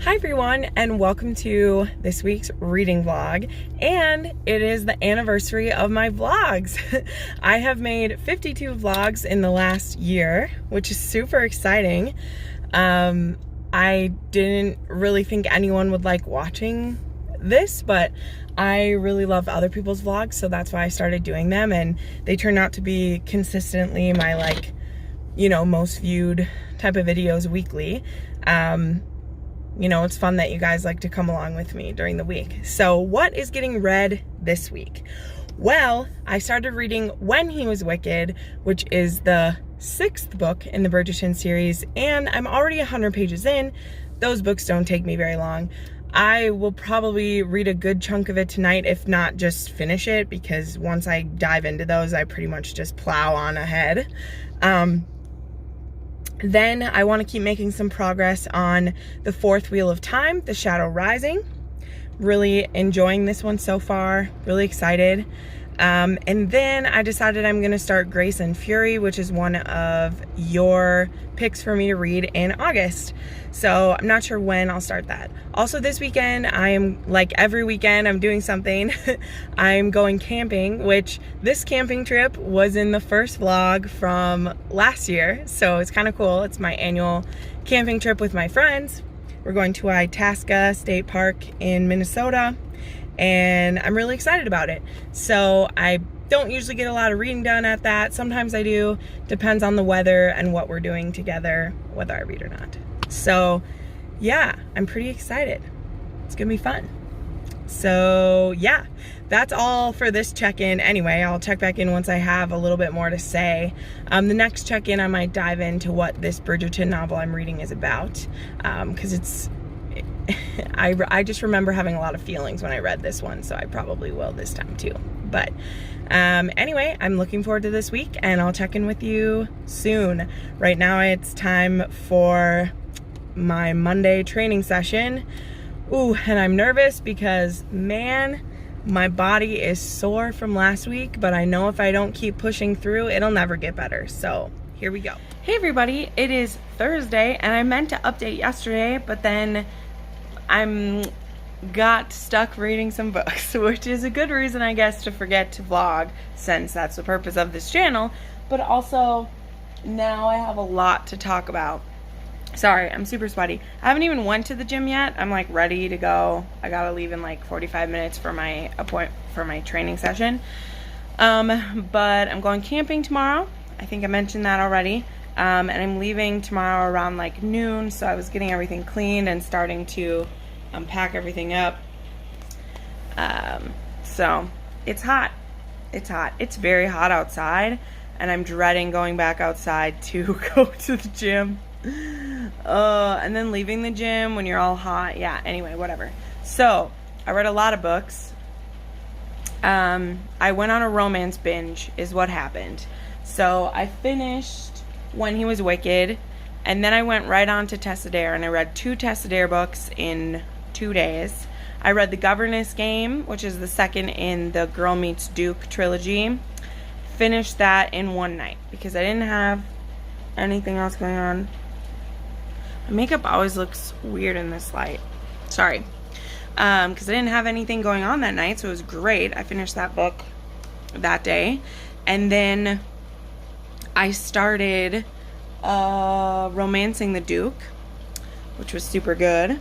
Hi everyone, and welcome to this week's reading vlog, and it is the anniversary of my vlogs. I have made 52 vlogs in the last year, which is super exciting. I didn't really think anyone would like watching this, but I really love other people's vlogs, so that's why I started doing them, and they turned out to be consistently my most viewed type of videos weekly. It's fun that you guys like to come along with me during the week. So what is getting read this week? Well, I started reading When He Was Wicked, which is the 6th book in the Bridgerton series, and I'm already 100 pages in. Those books don't take me very long. I will probably read a good chunk of it tonight, if not just finish it, because once I dive into those, I pretty much just plow on ahead. Then I want to keep making some progress on the 4th Wheel of Time, The Shadow Rising. Really enjoying this one so far, really excited. And then I decided I'm going to start Grace and Fury, which is one of your picks for me to read in August. So I'm not sure when I'll start that. Also this weekend, I am, like every weekend, I'm doing something. I'm going camping, which this camping trip was in the first vlog from last year. So it's kind of cool. It's my annual camping trip with my friends. We're going to Itasca State Park in Minnesota, and I'm really excited about it. So I don't usually get a lot of reading done at that. Sometimes I do. Depends on the weather and what we're doing together, whether I read or not. So yeah, I'm pretty excited. It's gonna be fun. So yeah, that's all for this check-in. Anyway, I'll check back in once I have a little bit more to say. The next check-in, I might dive into what this Bridgerton novel I'm reading is about, because I just remember having a lot of feelings when I read this one, so I probably will this time too. But anyway, I'm looking forward to this week, and I'll check in with you soon. Right now it's time for my Monday training session. Ooh, and I'm nervous because, man, my body is sore from last week, but I know if I don't keep pushing through, it'll never get better. So here we go. Hey everybody, it is Thursday, and I meant to update yesterday, but then got stuck reading some books, which is a good reason, I guess, to forget to vlog, since that's the purpose of this channel. But also, now I have a lot to talk about. Sorry, I'm super sweaty. I haven't even went to the gym yet. I'm like ready to go. I gotta leave in like 45 minutes for my training session. But I'm going camping tomorrow. I think I mentioned that already. And I'm leaving tomorrow around like noon, so I was getting everything cleaned and starting to unpack everything up. So it's hot. It's hot. It's very hot outside, and I'm dreading going back outside to go to the gym. And then leaving the gym when you're all hot. Yeah, anyway, whatever. So I read a lot of books. I went on a romance binge is what happened. So I finished When He Was Wicked, and then I went right on to Tessa Dare, and I read 2 Tessa Dare books in 2 days. I read The Governess Game, which is the second in the Girl Meets Duke trilogy. Finished that in one night because I didn't have anything else going on. My makeup always looks weird in this light. Sorry. Because I didn't have anything going on that night, so it was great. I finished that book that day. And then I started Romancing the Duke, which was super good,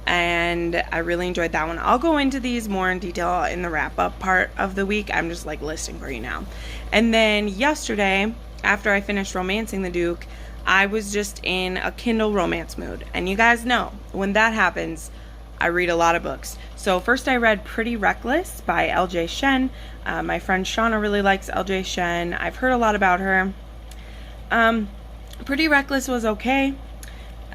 and I really enjoyed that one. I'll go into these more in detail in the wrap-up part of the week. I'm just like listing for you now. And then yesterday, after I finished Romancing the Duke, I was just in a Kindle romance mood, and you guys know when that happens, I read a lot of books. So first I read Pretty Reckless by L.J. Shen. My friend Shauna really likes L.J. Shen. I've heard a lot about her. Pretty Reckless was okay.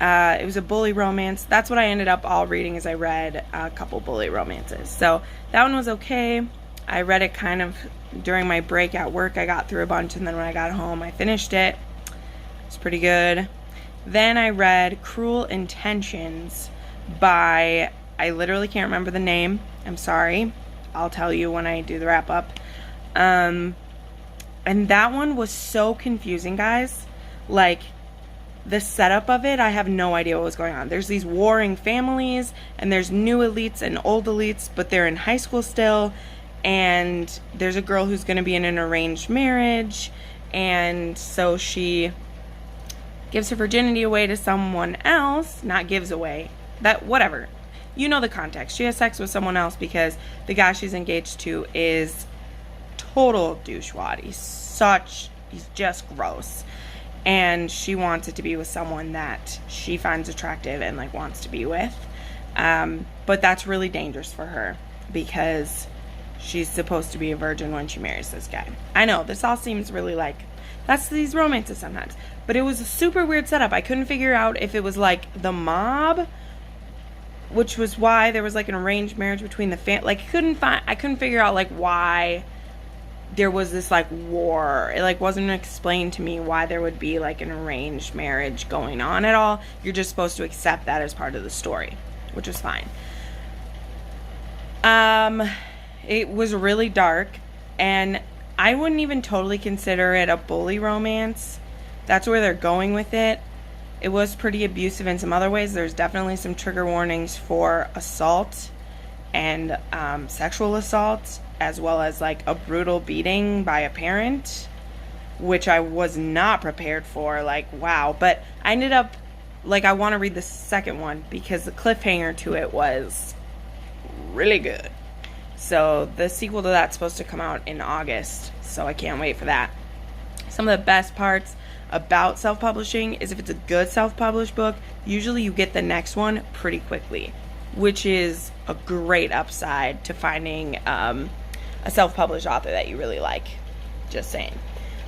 It was a bully romance. That's what I ended up all reading, is I read a couple bully romances. So that one was okay. I read it kind of during my break at work. I got through a bunch, and then when I got home, I finished it. It's pretty good. Then I read Cruel Intentions by, I literally can't remember the name. I'm sorry. I'll tell you when I do the wrap up. And that one was so confusing, guys. Like, the setup of it, I have no idea what was going on. There's these warring families, and there's new elites and old elites, but they're in high school still, and there's a girl who's going to be in an arranged marriage, and so she gives her virginity away to someone else. Not gives away, that, whatever. You know the context. She has sex with someone else because the guy she's engaged to is total douchewad. He's just gross. And she wants it to be with someone that she finds attractive and like wants to be with. But that's really dangerous for her because she's supposed to be a virgin when she marries this guy. I know, this all seems really like, that's these romances sometimes. But it was a super weird setup. I couldn't figure out if it was like the mob, which was why there was like an arranged marriage between the like I couldn't figure out like why there was this like war. It like wasn't explained to me why there would be like an arranged marriage going on at all. You're just supposed to accept that as part of the story, which is fine. It was really dark, and I wouldn't even totally consider it a bully romance. That's where they're going with it. It was pretty abusive in some other ways. There's definitely some trigger warnings for assault and sexual assault, as well as like a brutal beating by a parent, which I was not prepared for. Like, wow. But I ended up, like, I want to read the second one because the cliffhanger to it was really good. So the sequel to that's supposed to come out in August, so I can't wait for that. Some of the best parts about self-publishing is if it's a good self-published book, usually you get the next one pretty quickly, which is a great upside to finding a self-published author that you really like. Just saying.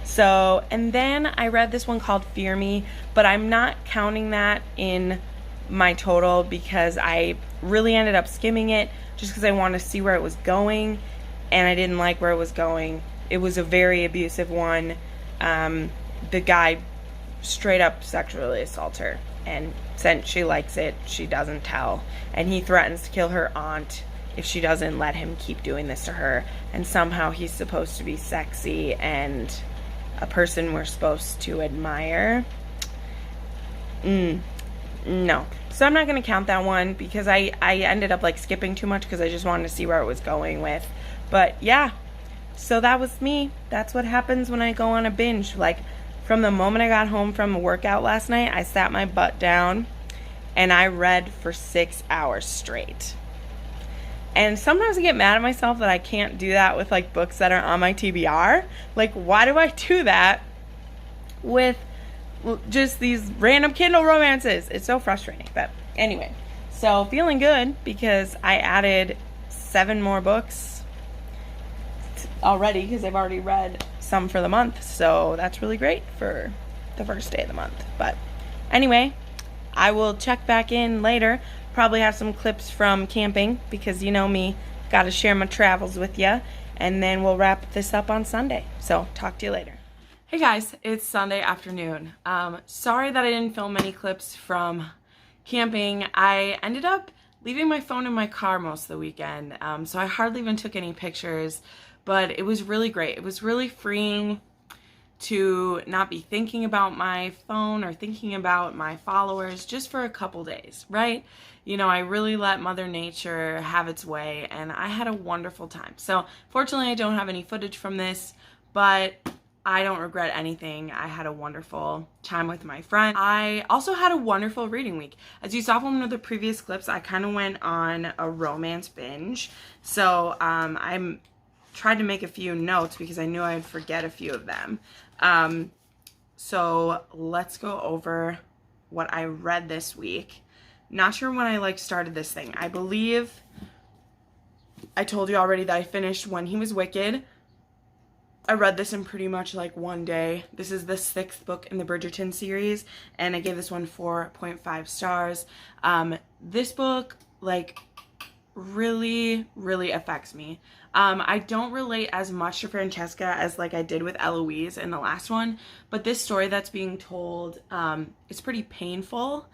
So, and then I read this one called Fear Me, but I'm not counting that in my total because I really ended up skimming it just because I wanted to see where it was going, and I didn't like where it was going. It was a very abusive one. The guy straight up sexually assaults her, and since she likes it, she doesn't tell, and he threatens to kill her aunt if she doesn't let him keep doing this to her, and somehow he's supposed to be sexy and a person we're supposed to admire. No. So I'm not going to count that one because I ended up like skipping too much because I just wanted to see where it was going with. But yeah, so that was me. That's what happens when I go on a binge. Like, from the moment I got home from a workout last night, I sat my butt down and I read for 6 hours straight. And sometimes I get mad at myself that I can't do that with like books that are on my TBR. Like, why do I do that with just these random Kindle romances? It's so frustrating. But anyway, so feeling good because I added 7 more books already because I've already read some for the month, so that's really great for the first day of the month. But anyway, I will check back in later, probably have some clips from camping because you know me, gotta share my travels with you, and then we'll wrap this up on Sunday. So talk to you later. Hey guys, it's Sunday afternoon. Sorry that I didn't film any clips from camping. I ended up leaving my phone in my car most of the weekend, so I hardly even took any pictures. But it was really great. It was really freeing to not be thinking about my phone or thinking about my followers just for a couple days, right? You know, I really let Mother Nature have its way, and I had a wonderful time. So fortunately, I don't have any footage from this, but I don't regret anything. I had a wonderful time with my friend. I also had a wonderful reading week. As you saw from one of the previous clips, I kind of went on a romance binge. So I'm tried to make a few notes because I knew I'd forget a few of them. So let's go over what I read this week. Not sure when I started this thing. I believe I told you already that I finished When He Was Wicked. I read this in pretty much like one day. This is the 6th book in the Bridgerton series, and I gave this one 4.5 stars. This book really affects me. I don't relate as much to Francesca as I did with Eloise in the last one, but this story that's being told is pretty painful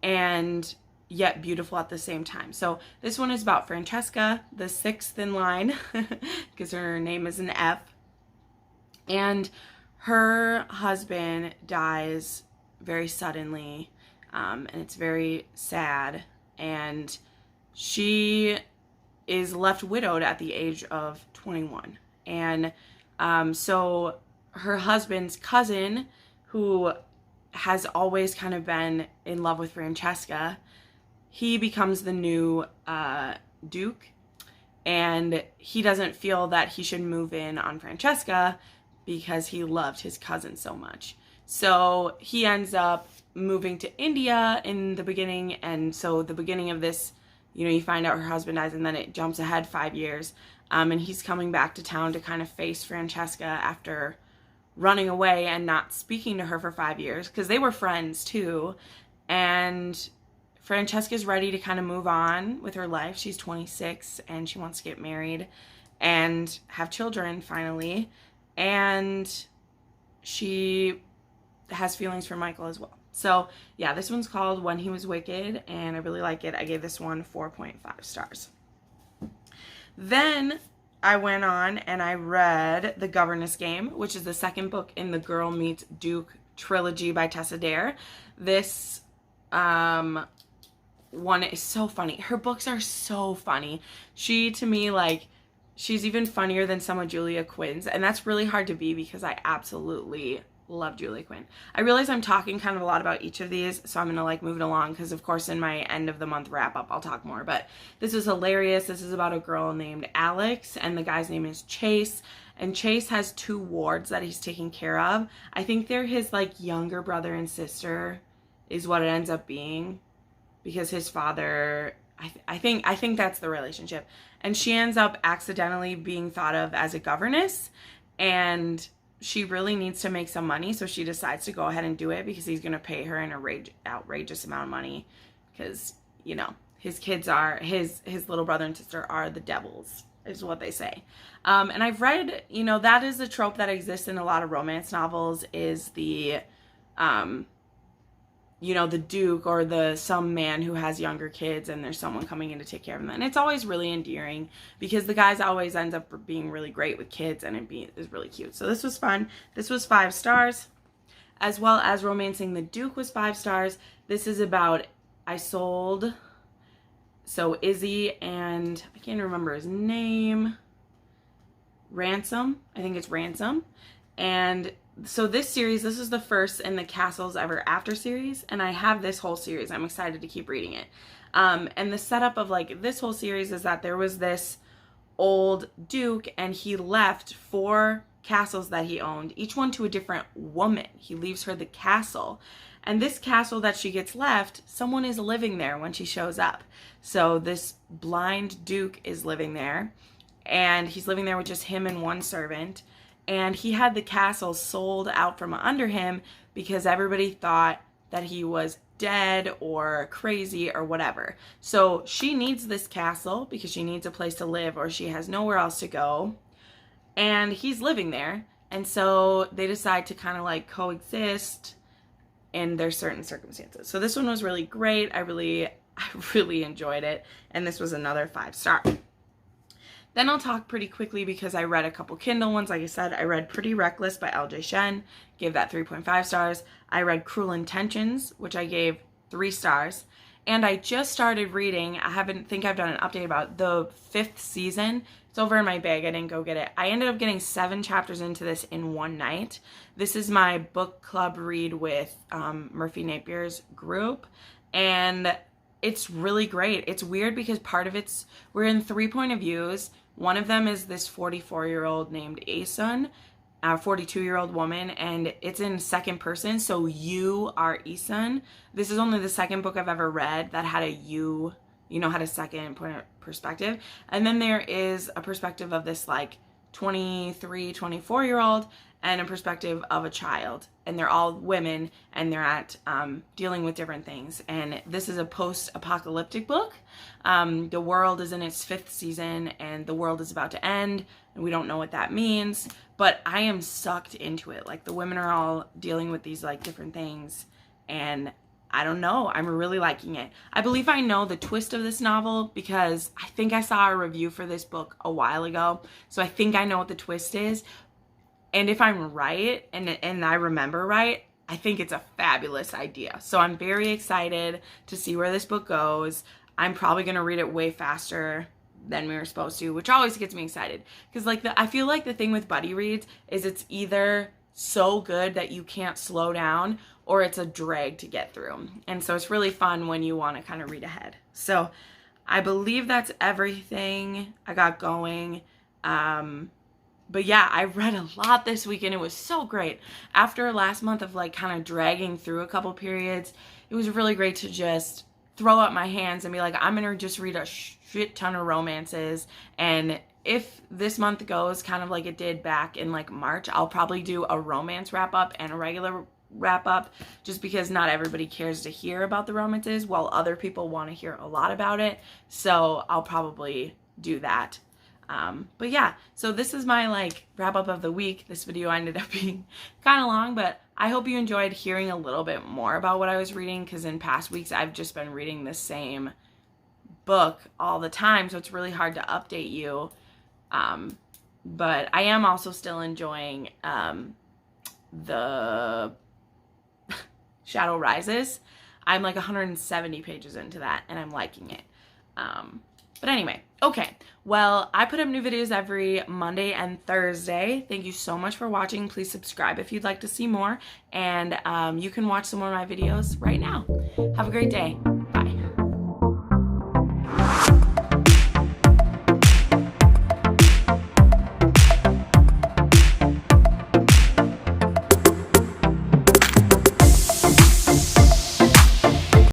and yet beautiful at the same time. So this one is about Francesca, the 6th in line, because her name is an F, and her husband dies very suddenly, and it's very sad, and she is left widowed at the age of 21. And so her husband's cousin, who has always kind of been in love with Francesca, he becomes the new Duke, and he doesn't feel that he should move in on Francesca because he loved his cousin so much. So he ends up moving to India in the beginning, and so the beginning of this, you find out her husband dies, and then it jumps ahead 5 years, and he's coming back to town to kind of face Francesca after running away and not speaking to her for 5 years, because they were friends too, and Francesca's ready to kind of move on with her life. She's 26, and she wants to get married and have children finally, and she has feelings for Michael as well. So yeah, this one's called When He Was Wicked, and I really like it. I gave this one 4.5 stars. Then I went on and I read The Governess Game, which is the second book in the Girl Meets Duke trilogy by Tessa Dare. This one is so funny. Her books are so funny. She, to me, she's even funnier than some of Julia Quinn's, and that's really hard to be because I absolutely love Julia Quinn. I realize I'm talking kind of a lot about each of these, so I'm gonna move it along, because of course in my end of the month wrap up I'll talk more. But this is hilarious. This is about a girl named Alex, and the guy's name is Chase, and Chase has 2 wards that he's taking care of. I think they're his younger brother and sister is what it ends up being, because his father, I think that's the relationship. And she ends up accidentally being thought of as a governess, and she really needs to make some money, so she decides to go ahead and do it because he's going to pay her an outrageous amount of money, because, his kids are, his little brother and sister are the devils, is what they say. And I've read, that is a trope that exists in a lot of romance novels, is the, the Duke or some man who has younger kids, and there's someone coming in to take care of them. And it's always really endearing because the guys always ends up being really great with kids, and it is really cute. So this was fun. This was 5 stars, as well as Romancing the Duke was 5 stars. This is about Isolde. So Izzy and I can't remember his name. Ransom. I think it's Ransom. And so this series, this is the first in the Castles Ever After series, and I have this whole series. I'm excited to keep reading it. And the setup of this whole series is that there was this old Duke, and he left 4 castles that he owned, each one to a different woman. He leaves her the castle, and this castle that she gets left, someone is living there when she shows up. So this blind Duke is living there, and he's living there with just him and 1 servant. And he had the castle sold out from under him because everybody thought that he was dead or crazy or whatever. So she needs this castle because she needs a place to live, or she has nowhere else to go. And he's living there. And so they decide to kind of coexist in their certain circumstances. So this one was really great. I really enjoyed it. And this was another 5 star. Then I'll talk pretty quickly because I read a couple Kindle ones. Like I said, I read Pretty Reckless by L.J. Shen, gave that 3.5 stars. I read Cruel Intentions, which I gave 3 stars. And I just started reading, think I've done an update about the 5th season. It's over in my bag. I didn't go get it. I ended up getting 7 chapters into this in one night. This is my book club read with Murphy Napier's group. And it's really great. It's weird because part of we're in 3 point of views. One of them is this 44-year-old named Asun, a 42-year-old woman, and it's in second person, so you are Asun. This is only the second book I've ever read that had had a second point of perspective. And then there is a perspective of this 23, 24-year-old, and a perspective of a child, and they're all women, and they're at dealing with different things. And this is a post-apocalyptic book. The world is in its 5th season, and the world is about to end, and we don't know what that means, but I am sucked into it. The women are all dealing with these different things, and I don't know, I'm really liking it. I believe I know the twist of this novel because I think I saw a review for this book a while ago, so I think I know what the twist is. And if I'm right, and I remember right, I think it's a fabulous idea. So I'm very excited to see where this book goes. I'm probably going to read it way faster than we were supposed to, which always gets me excited. Because like I feel like the thing with buddy reads is it's either so good that you can't slow down or it's a drag to get through. And so it's really fun when you want to kind of read ahead. So I believe that's everything I got going. But yeah, I read a lot this week and it was so great. After last month of like kind of dragging through a couple periods, it was really great to just throw up my hands and be like, I'm gonna just read a shit ton of romances. And if this month goes kind of like it did back in like March, I'll probably do a romance wrap up and a regular wrap up, just because not everybody cares to hear about the romances while other people want to hear a lot about it. So I'll probably do that. But yeah, so this is my like wrap up of the week. This video ended up being kind of long, but I hope you enjoyed hearing a little bit more about what I was reading, because in past weeks I've just been reading the same book all the time, so it's really hard to update you. But I am also still enjoying the Shadow Rises. I'm like 170 pages into that and I'm liking it. But anyway, okay. Well, I put up new videos every Monday and Thursday. Thank you so much for watching. Please subscribe if you'd like to see more. And you can watch some more of my videos right now. Have a great day.